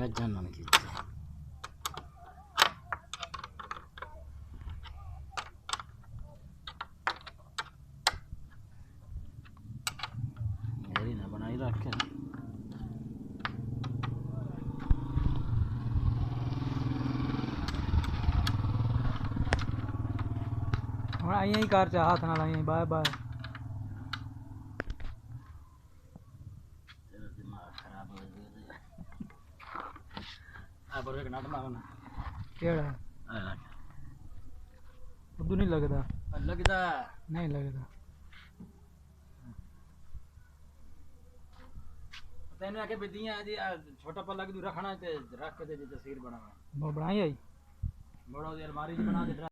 जानन की मेरी ना बनाई रखे ਹੁਣ ਆਈਆਂ ਹੀ ਕਾਰ ਚ ਹੱਥ ਨਾਲ ਆਈਆਂ ਬਾਏ ਬਾਏ तेरा दिमाग खराब हो गया आ पर एक नाट मारना ਕਿਹੜਾ आ ਉਦੋਂ ਨਹੀਂ ਲੱਗਦਾ लगदा ਨਹੀਂ ਲੱਗਦਾ ਤੈਨੂੰ ਆਕੇ ਬਿੱਦੀਆਂ ਜੀ ਛੋਟਾ ਪੱਲਾ ਕਿ ਤੂੰ ਰੱਖਣਾ ਤੇ ਰੱਖ ਕੇ ਤੇ ਤਸਵੀਰ ਬਣਾਵਾ ਬਣਾਈ ਆਈ ਬੜੋ ਦੀ ਅਲਮਾਰੀ ਚ ਬਣਾ ਦੇ